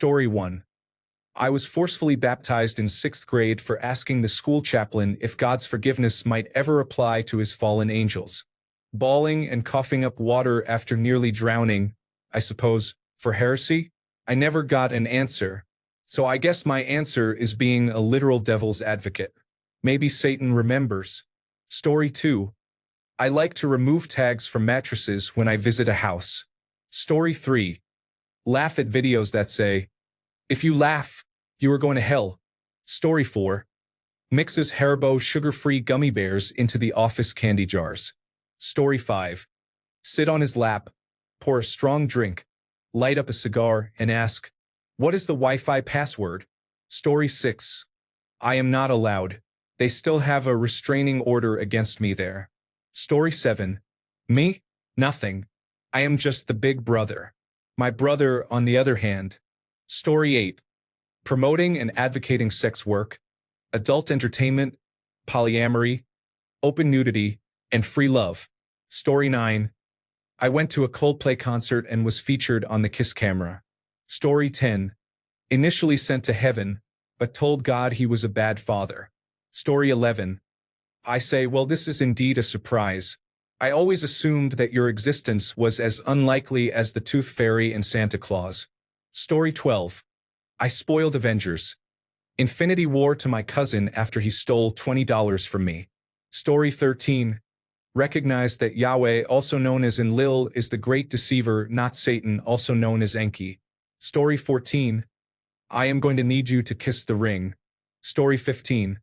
Story 1. I was forcefully baptized in 6th grade for asking the school chaplain if God's forgiveness might ever apply to his fallen angels. Bawling and coughing up water after nearly drowning, I suppose, for heresy? I never got an answer. So I guess my answer is being a literal devil's advocate. Maybe Satan remembers. Story 2. I like to remove tags from mattresses when I visit a house. Story 3. Laugh at videos that say, "If you laugh, you are going to hell." Story 4. Mixes Haribo sugar-free gummy bears into the office candy jars. Story 5. Sit on his lap, pour a strong drink, light up a cigar, and ask, "What is the Wi-Fi password?" Story 6. I am not allowed. They still have a restraining order against me there. Story 7. Me? Nothing. I am just the big brother. My brother, on the other hand. Story 8. Promoting and advocating sex work, adult entertainment, polyamory, open nudity, and free love. Story 9. I went to a Coldplay concert and was featured on the Kiss camera. Story 10. Initially sent to heaven, but told God he was a bad father. Story 11. I say, well, this is indeed a surprise. I always assumed that your existence was as unlikely as the Tooth Fairy and Santa Claus. Story 12. I spoiled Avengers. Infinity War to my cousin after he stole $20 from me. Story 13. Recognize that Yahweh, also known as Enlil, is the great deceiver, not Satan, also known as Enki. Story 14. I am going to need you to kiss the ring. Story 15.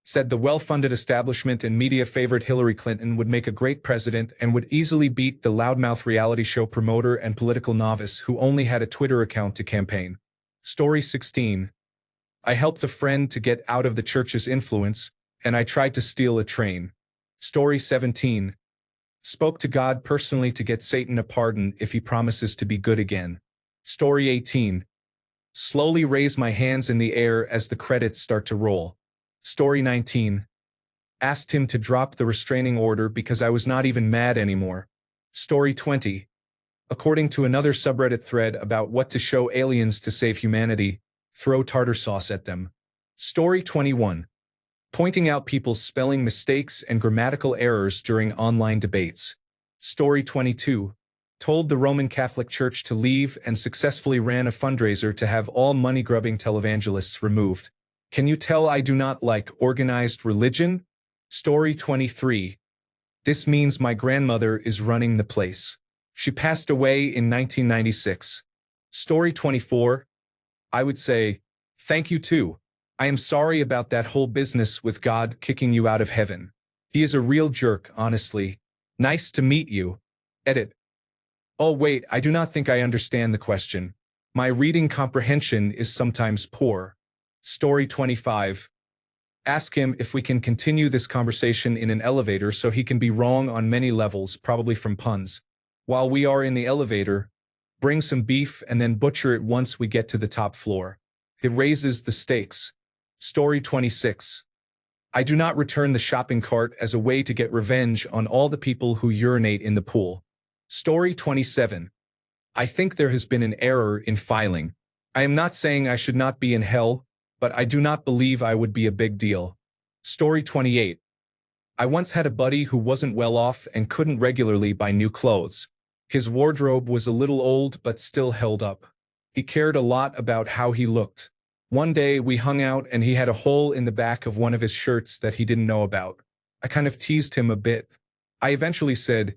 Said the well-funded establishment and media favorite Hillary Clinton would make a great president and would easily beat the loudmouth reality show promoter and political novice who only had a Twitter account to campaign. Story 16. I helped a friend to get out of the church's influence, and I tried to steal a train. Story 17. Spoke to God personally to get Satan a pardon if he promises to be good again. Story 18. Slowly raise my hands in the air as the credits start to roll. Story 19. Asked him to drop the restraining order because I was not even mad anymore. Story 20. According to another subreddit thread about what to show aliens to save humanity, throw tartar sauce at them. Story 21. Pointing out people's spelling mistakes and grammatical errors during online debates. Story 22. Told the Roman Catholic Church to leave and successfully ran a fundraiser to have all money-grubbing televangelists removed. Can you tell I do not like organized religion? Story 23. This means my grandmother is running the place. She passed away in 1996. Story 24. I would say, thank you too. I am sorry about that whole business with God kicking you out of heaven. He is a real jerk, honestly. Nice to meet you. Edit. Oh wait, I do not think I understand the question. My reading comprehension is sometimes poor. Story 25. Ask him if we can continue this conversation in an elevator so he can be wrong on many levels, probably from puns. While we are in the elevator, bring some beef and then butcher it once we get to the top floor. It raises the stakes. Story 26. I do not return the shopping cart as a way to get revenge on all the people who urinate in the pool. Story 27. I think there has been an error in filing. I am not saying I should not be in hell, but I do not believe I would be a big deal. Story 28. I once had a buddy who wasn't well off and couldn't regularly buy new clothes. His wardrobe was a little old but still held up. He cared a lot about how he looked. One day we hung out and he had a hole in the back of one of his shirts that he didn't know about. I kind of teased him a bit. I eventually said,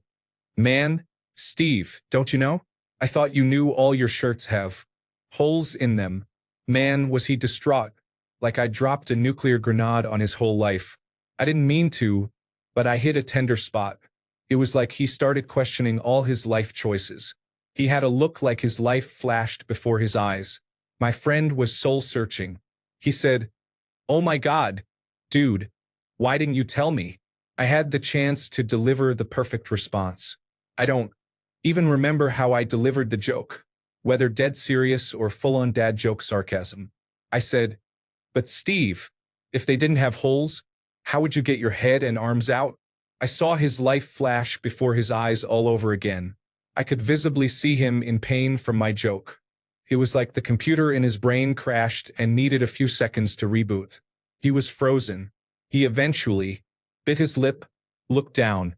"Man, Steve, don't you know? I thought you knew all your shirts have holes in them." Man, was he distraught, like I dropped a nuclear grenade on his whole life. I didn't mean to, but I hit a tender spot. It was like he started questioning all his life choices. He had a look like his life flashed before his eyes. My friend was soul-searching. He said, "Oh my God, dude, why didn't you tell me?" I had the chance to deliver the perfect response. I don't even remember how I delivered the joke, whether dead serious or full-on dad joke sarcasm. I said, "But Steve, if they didn't have holes, how would you get your head and arms out?" I saw his life flash before his eyes all over again. I could visibly see him in pain from my joke. It was like the computer in his brain crashed and needed a few seconds to reboot. He was frozen. He eventually bit his lip, looked down,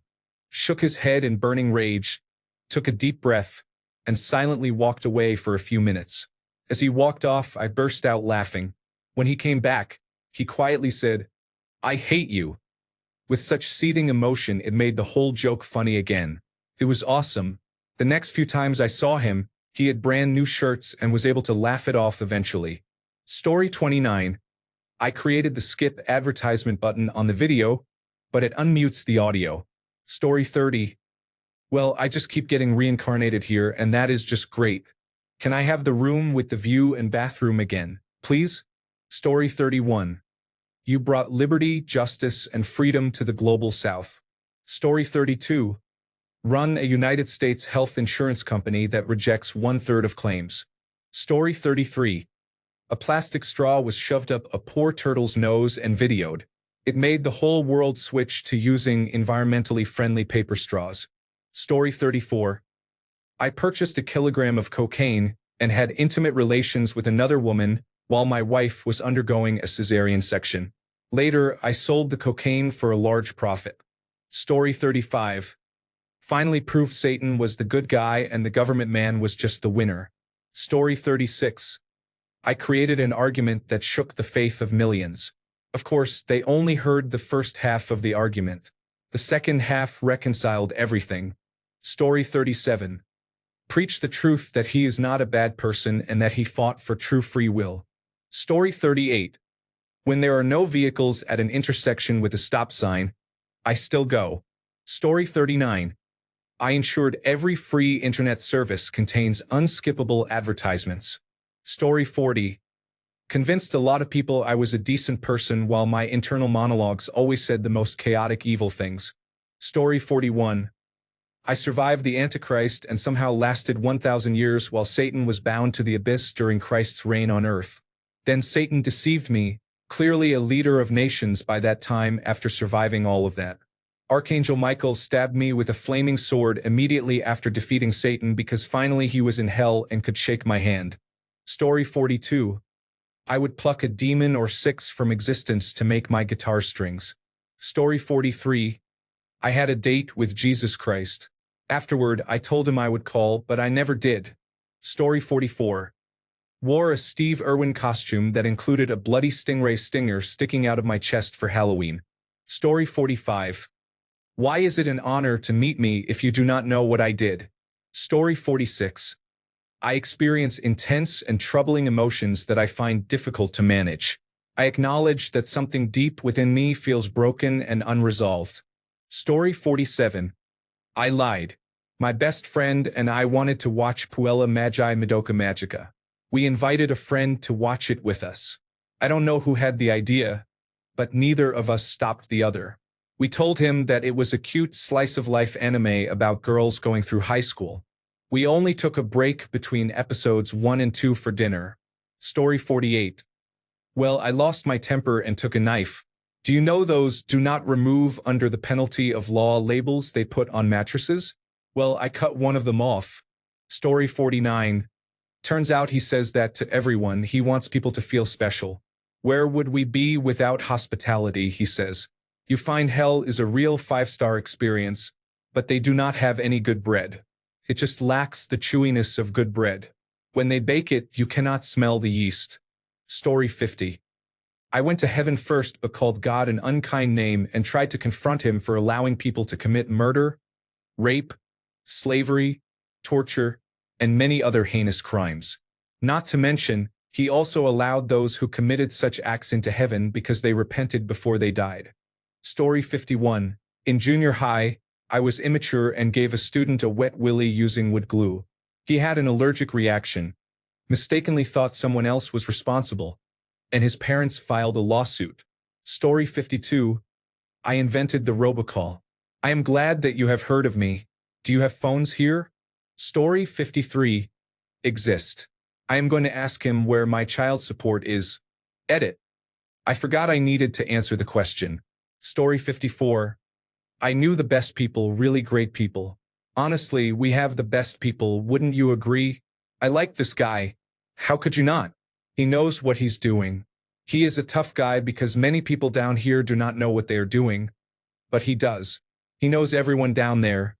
shook his head in burning rage, took a deep breath, and silently walked away for a few minutes. As he walked off, I burst out laughing. When he came back, he quietly said, "I hate you." With such seething emotion, it made the whole joke funny again. It was awesome. The next few times I saw him, he had brand new shirts and was able to laugh it off eventually. Story 29. I created the skip advertisement button on the video, but it unmutes the audio. Story 30. Well, I just keep getting reincarnated here, and that is just great. Can I have the room with the view and bathroom again, please? Story 31. You brought liberty, justice, and freedom to the global south. Story 32. Run a United States health insurance company that rejects 1/3 of claims. Story 33. A plastic straw was shoved up a poor turtle's nose and videoed. It made the whole world switch to using environmentally friendly paper straws. Story 34. I purchased a kilogram of cocaine and had intimate relations with another woman while my wife was undergoing a cesarean section. Later, I sold the cocaine for a large profit. Story 35. Finally proved Satan was the good guy and the government man was just the winner. Story 36. I created an argument that shook the faith of millions. Of course, they only heard the first half of the argument. The second half reconciled everything. Story 37. Preach the truth that he is not a bad person and that he fought for true free will. Story 38. When there are no vehicles at an intersection with a stop sign, I still go. Story 39. I ensured every free internet service contains unskippable advertisements. Story 40. Convinced a lot of people I was a decent person while my internal monologues always said the most chaotic evil things. Story 41. I survived the Antichrist and somehow lasted 1,000 years while Satan was bound to the abyss during Christ's reign on earth. Then Satan deceived me, clearly a leader of nations by that time after surviving all of that. Archangel Michael stabbed me with a flaming sword immediately after defeating Satan because finally he was in hell and could shake my hand. Story 42. I would pluck a demon or 6 from existence to make my guitar strings. Story 43. I had a date with Jesus Christ. Afterward, I told him I would call, but I never did. Story 44. Wore a Steve Irwin costume that included a bloody stingray stinger sticking out of my chest for Halloween. Story 45. Why is it an honor to meet me if you do not know what I did? Story 46. I experience intense and troubling emotions that I find difficult to manage. I acknowledge that something deep within me feels broken and unresolved. Story 47. I lied. My best friend and I wanted to watch Puella Magi Madoka Magica. We invited a friend to watch it with us. I don't know who had the idea, but neither of us stopped the other. We told him that it was a cute slice-of-life anime about girls going through high school. We only took a break between episodes 1 and 2 for dinner. Story 48. Well, I lost my temper and took a knife. Do you know those "do not remove under the penalty of law" labels they put on mattresses? Well, I cut one of them off. Story 49. Turns out he says that to everyone. He wants people to feel special. Where would we be without hospitality, he says. You find hell is a real 5-star experience, but they do not have any good bread. It just lacks the chewiness of good bread. When they bake it, you cannot smell the yeast. Story 50. I went to heaven first but called God an unkind name and tried to confront him for allowing people to commit murder, rape, slavery, torture, and many other heinous crimes. Not to mention, he also allowed those who committed such acts into heaven because they repented before they died. Story 51. In junior high, I was immature and gave a student a wet willy using wood glue. He had an allergic reaction, mistakenly thought someone else was responsible, and his parents filed a lawsuit. Story 52. I invented the robocall. I am glad that you have heard of me. Do you have phones here? Story 53. Exist. I am going to ask him where my child support is. Edit. I forgot I needed to answer the question. Story 54. I knew the best people, really great people. Honestly, we have the best people, wouldn't you agree? I like this guy. How could you not? He knows what he's doing. He is a tough guy because many people down here do not know what they are doing, but he does. He knows everyone down there.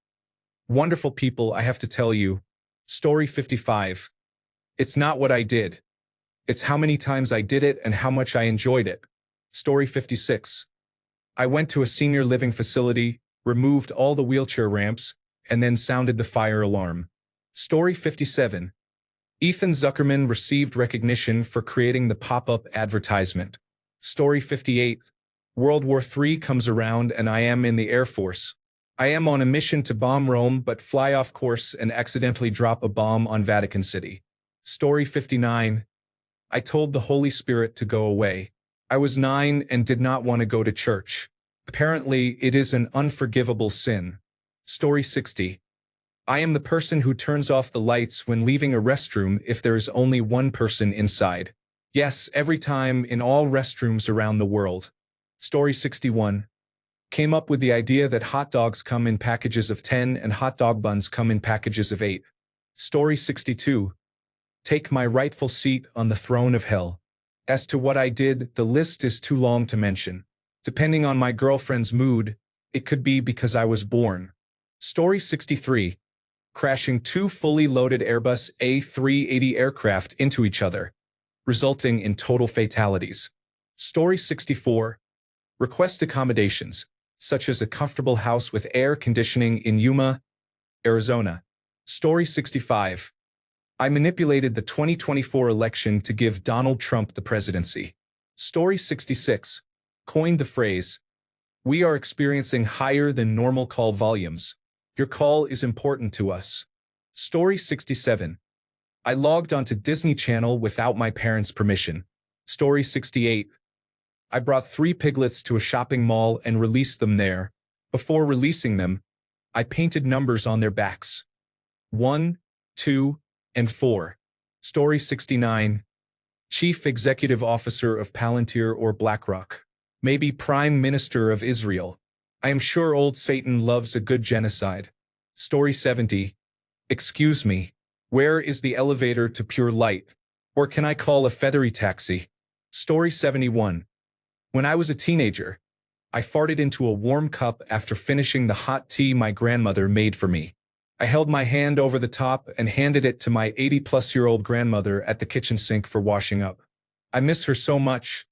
Wonderful people, I have to tell you. Story 55. It's not what I did. It's how many times I did it and how much I enjoyed it. Story 56. I went to a senior living facility, removed all the wheelchair ramps, and then sounded the fire alarm. Story 57. Ethan Zuckerman received recognition for creating the pop-up advertisement. Story 58. World War III comes around and I am in the Air Force. I am on a mission to bomb Rome but fly off course and accidentally drop a bomb on Vatican City. Story 59. I told the Holy Spirit to go away. I was 9 and did not want to go to church. Apparently, it is an unforgivable sin. Story 60. I am the person who turns off the lights when leaving a restroom if there is only one person inside. Yes, every time in all restrooms around the world. Story 61. Came up with the idea that hot dogs come in packages of 10 and hot dog buns come in packages of 8. Story 62. Take my rightful seat on the throne of hell. As to what I did, the list is too long to mention. Depending on my girlfriend's mood, it could be because I was born. Story 63. Crashing 2 fully loaded Airbus A380 aircraft into each other, resulting in total fatalities. Story 64. Request accommodations, such as a comfortable house with air conditioning in Yuma, Arizona. Story 65. I manipulated the 2024 election to give Donald Trump the presidency. Story 66. Coined the phrase, "We are experiencing higher than normal call volumes. Your call is important to us." Story 67. I logged onto Disney Channel without my parents' permission. Story 68. I brought 3 piglets to a shopping mall and released them there. Before releasing them, I painted numbers on their backs. 1, 2, and 4. Story 69. Chief Executive Officer of Palantir or BlackRock. Maybe Prime Minister of Israel. I am sure old Satan loves a good genocide. Story 70. Excuse me. Where is the elevator to pure light? Or can I call a feathery taxi? Story 71. When I was a teenager, I farted into a warm cup after finishing the hot tea my grandmother made for me. I held my hand over the top and handed it to my 80-plus-year-old grandmother at the kitchen sink for washing up. I miss her so much,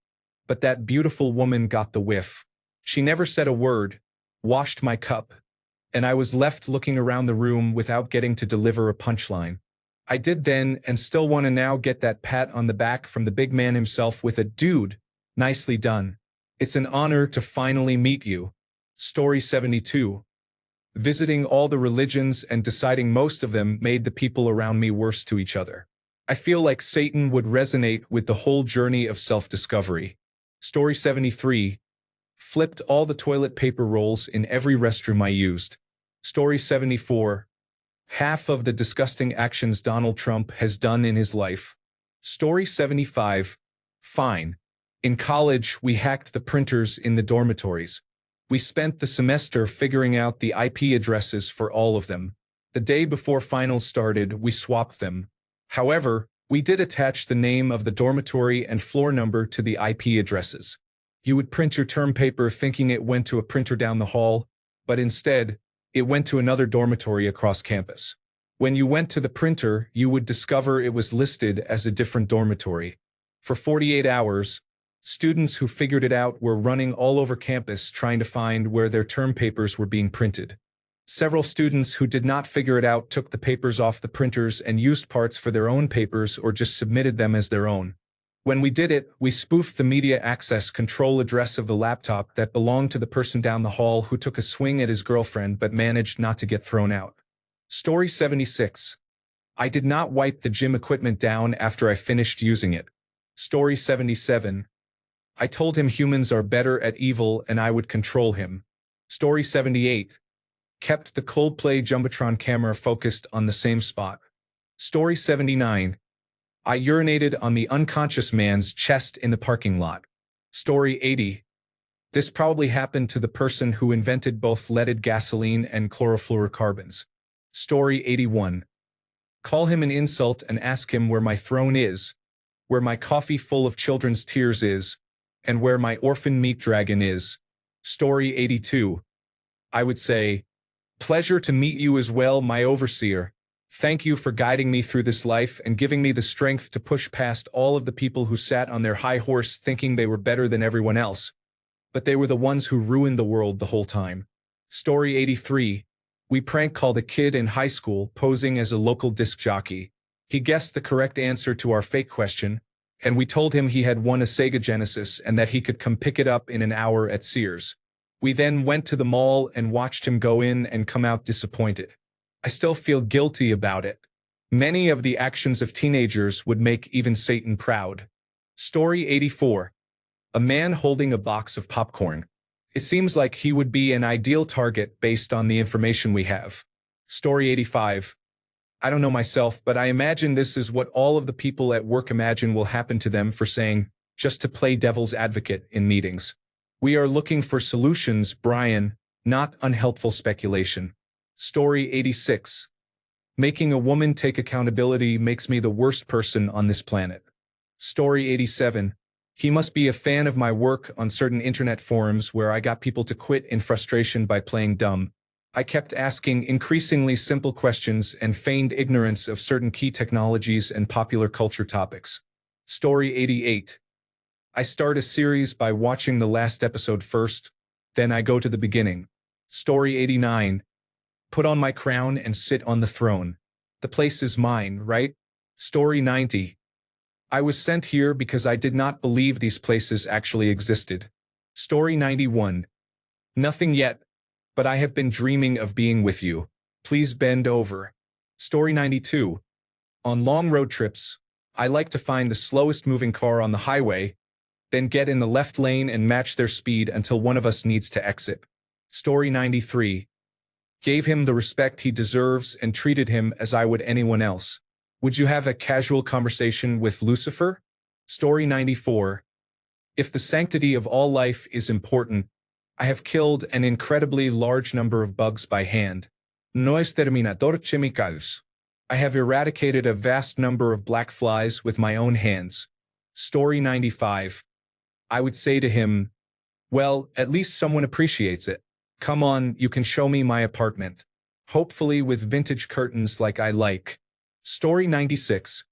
but that beautiful woman got the whiff. She never said a word, washed my cup, and I was left looking around the room without getting to deliver a punchline. I did then and still want to now get that pat on the back from the big man himself with a "Dude, nicely done. It's an honor to finally meet you." Story 72. Visiting all the religions and deciding most of them made the people around me worse to each other. I feel like Satan would resonate with the whole journey of self-discovery. Story 73. Flipped all the toilet paper rolls in every restroom I used. Story 74. Half of the disgusting actions Donald Trump has done in his life. Story 75. Fine. In college, we hacked the printers in the dormitories. We spent the semester figuring out the IP addresses for all of them. The day before finals started, we swapped them. However, we did attach the name of the dormitory and floor number to the IP addresses. You would print your term paper thinking it went to a printer down the hall, but instead, it went to another dormitory across campus. When you went to the printer, you would discover it was listed as a different dormitory. For 48 hours, students who figured it out were running all over campus trying to find where their term papers were being printed. Several students who did not figure it out took the papers off the printers and used parts for their own papers or just submitted them as their own. When we did it, we spoofed the media access control address of the laptop that belonged to the person down the hall who took a swing at his girlfriend but managed not to get thrown out. Story 76. I did not wipe the gym equipment down after I finished using it. Story 77. I told him humans are better at evil and I would control him. Story 78. Kept the Coldplay Jumbotron camera focused on the same spot. Story 79. I urinated on the unconscious man's chest in the parking lot. Story 80. This probably happened to the person who invented both leaded gasoline and chlorofluorocarbons. Story 81. Call him an insult and ask him where my throne is, where my coffee full of children's tears is, and where my orphan meat dragon is. Story 82. I would say, pleasure to meet you as well, my overseer. Thank you for guiding me through this life and giving me the strength to push past all of the people who sat on their high horse thinking they were better than everyone else. But they were the ones who ruined the world the whole time. Story 83. We prank called a kid in high school posing as a local disc jockey. He guessed the correct answer to our fake question, and we told him he had won a Sega Genesis and that he could come pick it up in an hour at Sears. We then went to the mall and watched him go in and come out disappointed. I still feel guilty about it. Many of the actions of teenagers would make even Satan proud. Story 84. A man holding a box of popcorn. It seems like he would be an ideal target based on the information we have. Story 85. I don't know myself, but I imagine this is what all of the people at work imagine will happen to them for saying, just to play devil's advocate in meetings. We are looking for solutions, Brian, not unhelpful speculation. Story 86. Making a woman take accountability makes me the worst person on this planet. Story 87. He must be a fan of my work on certain internet forums where I got people to quit in frustration by playing dumb. I kept asking increasingly simple questions and feigned ignorance of certain key technologies and popular culture topics. Story 88. I start a series by watching the last episode first, then I go to the beginning. Story 89. Put on my crown and sit on the throne. The place is mine, right? Story 90. I was sent here because I did not believe these places actually existed. Story 91. Nothing yet, but I have been dreaming of being with you. Please bend over. Story 92. On long road trips, I like to find the slowest moving car on the highway, then get in the left lane and match their speed until one of us needs to exit. Story 93. Gave him the respect he deserves and treated him as I would anyone else. Would you have a casual conversation with Lucifer? Story 94. If the sanctity of all life is important, I have killed an incredibly large number of bugs by hand. No exterminador chemicals. I have eradicated a vast number of black flies with my own hands. Story 95. I would say to him, well, at least someone appreciates it. Come on, you can show me my apartment. Hopefully with vintage curtains like I like. Story 96.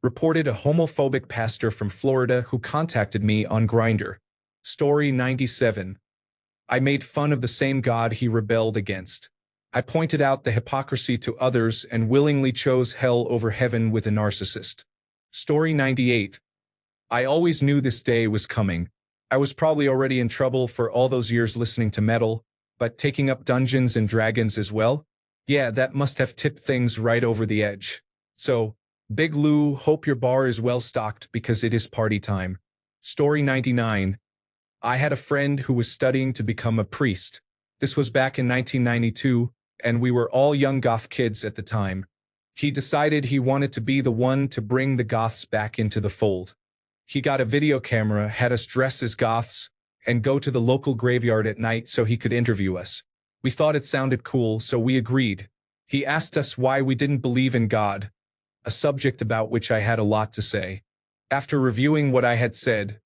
Reported a homophobic pastor from Florida who contacted me on Grindr. Story 97. I made fun of the same God he rebelled against. I pointed out the hypocrisy to others and willingly chose hell over heaven with a narcissist. Story 98. I always knew this day was coming. I was probably already in trouble for all those years listening to metal, but taking up Dungeons and Dragons as well? Yeah, that must have tipped things right over the edge. So, Big Lou, hope your bar is well stocked because it is party time. Story 99. I had a friend who was studying to become a priest. This was back in 1992, and we were all young goth kids at the time. He decided he wanted to be the one to bring the goths back into the fold. He got a video camera, had us dress as goths, and go to the local graveyard at night so he could interview us. We thought it sounded cool, so we agreed. He asked us why we didn't believe in God, a subject about which I had a lot to say. After reviewing what I had said,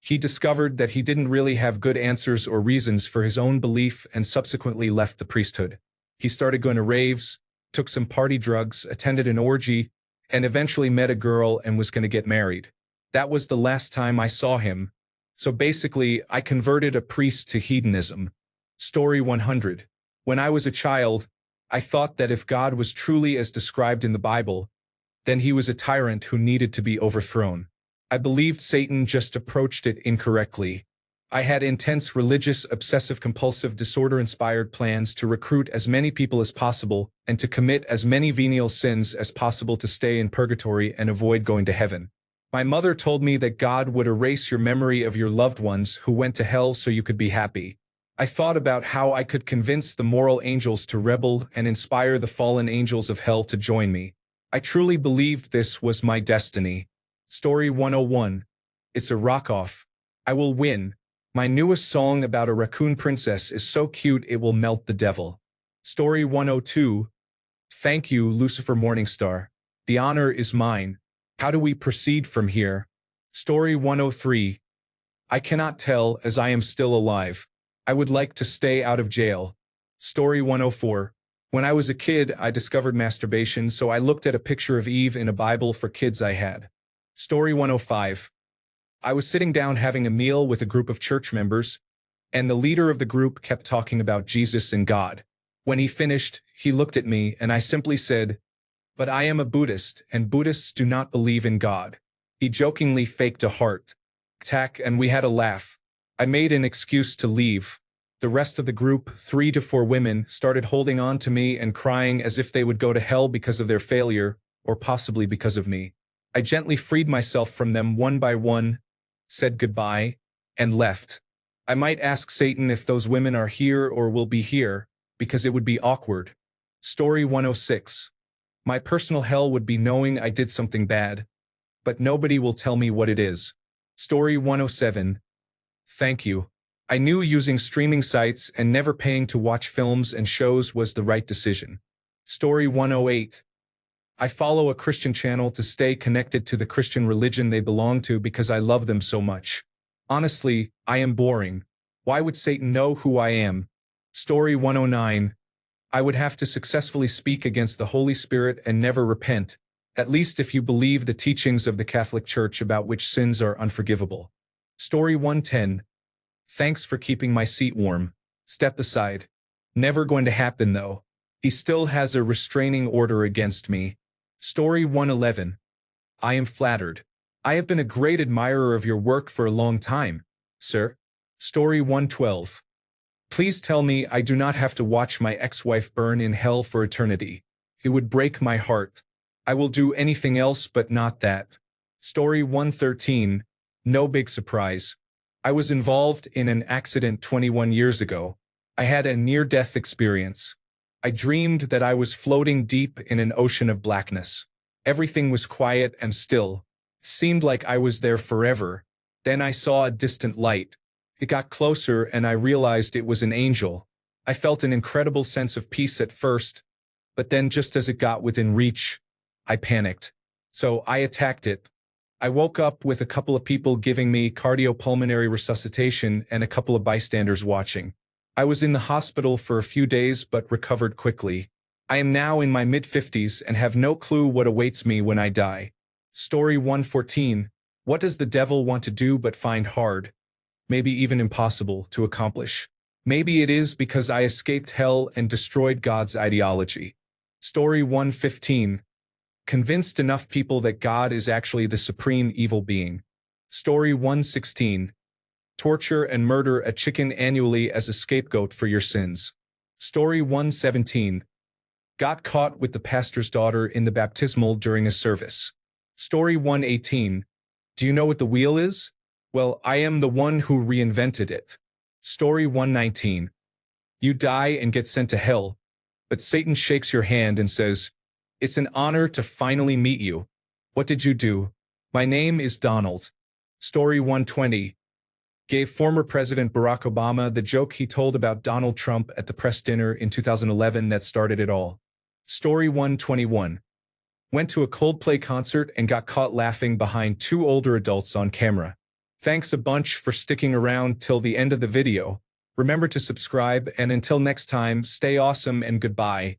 he discovered that he didn't really have good answers or reasons for his own belief and subsequently left the priesthood. He started going to raves, took some party drugs, attended an orgy, and eventually met a girl and was going to get married. That was the last time I saw him. So basically, I converted a priest to hedonism. Story 100. When I was a child, I thought that if God was truly as described in the Bible, then he was a tyrant who needed to be overthrown. I believed Satan just approached it incorrectly. I had intense religious obsessive-compulsive disorder-inspired plans to recruit as many people as possible and to commit as many venial sins as possible to stay in purgatory and avoid going to heaven. My mother told me that God would erase your memory of your loved ones who went to hell so you could be happy. I thought about how I could convince the moral angels to rebel and inspire the fallen angels of hell to join me. I truly believed this was my destiny. Story 101. It's a rock-off. I will win. My newest song about a raccoon princess is so cute it will melt the devil. Story 102. Thank you, Lucifer Morningstar. The honor is mine. How do we proceed from here? Story 103. I cannot tell, as I am still alive. I would like to stay out of jail. Story 104. When I was a kid, I discovered masturbation, so I looked at a picture of Eve in a Bible for kids I had. Story 105. I was sitting down having a meal with a group of church members, and the leader of the group kept talking about Jesus and God. When he finished, he looked at me, and I simply said, "But I am a Buddhist, and Buddhists do not believe in God." He jokingly faked a heart attack, and we had a laugh. I made an excuse to leave. The rest of the group, 3 to 4 women, started holding on to me and crying as if they would go to hell because of their failure, or possibly because of me. I gently freed myself from them one by one, said goodbye, and left. I might ask Satan if those women are here or will be here, because it would be awkward. Story 106. My personal hell would be knowing I did something bad, but nobody will tell me what it is. Story 107. Thank you. I knew using streaming sites and never paying to watch films and shows was the right decision. Story 108. I follow a Christian channel to stay connected to the Christian religion they belong to because I love them so much. Honestly, I am boring. Why would Satan know who I am? Story 109. I would have to successfully speak against the Holy Spirit and never repent, at least if you believe the teachings of the Catholic Church about which sins are unforgivable. Story 110. Thanks for keeping my seat warm. Step aside. Never going to happen though. He still has a restraining order against me. Story 111. I am flattered. I have been a great admirer of your work for a long time, sir. Story 112. Please tell me I do not have to watch my ex-wife burn in hell for eternity. It would break my heart. I will do anything else but not that. Story 113. No big surprise. I was involved in an accident 21 years ago. I had a near-death experience. I dreamed that I was floating deep in an ocean of blackness. Everything was quiet and still. Seemed like I was there forever. Then I saw a distant light. It got closer and I realized it was an angel. I felt an incredible sense of peace at first, but then just as it got within reach, I panicked. So I attacked it. I woke up with a couple of people giving me cardiopulmonary resuscitation and a couple of bystanders watching. I was in the hospital for a few days but recovered quickly. I am now in my mid-50s and have no clue what awaits me when I die. Story 114. What does the devil want to do but find hard, maybe even impossible, to accomplish? Maybe it is because I escaped hell and destroyed God's ideology. Story 115. Convinced enough people that God is actually the supreme evil being. Story 116. Torture and murder a chicken annually as a scapegoat for your sins. Story 117. Got caught with the pastor's daughter in the baptismal during a service. Story 118. Do you know what the wheel is? Well, I am the one who reinvented it. Story 119. You die and get sent to hell, but Satan shakes your hand and says, "It's an honor to finally meet you. What did you do? My name is Donald." Story 120. Gave former President Barack Obama the joke he told about Donald Trump at the press dinner in 2011 that started it all. Story 121. Went to a Coldplay concert and got caught laughing behind 2 older adults on camera. Thanks a bunch for sticking around till the end of the video. Remember to subscribe, and until next time, stay awesome and goodbye.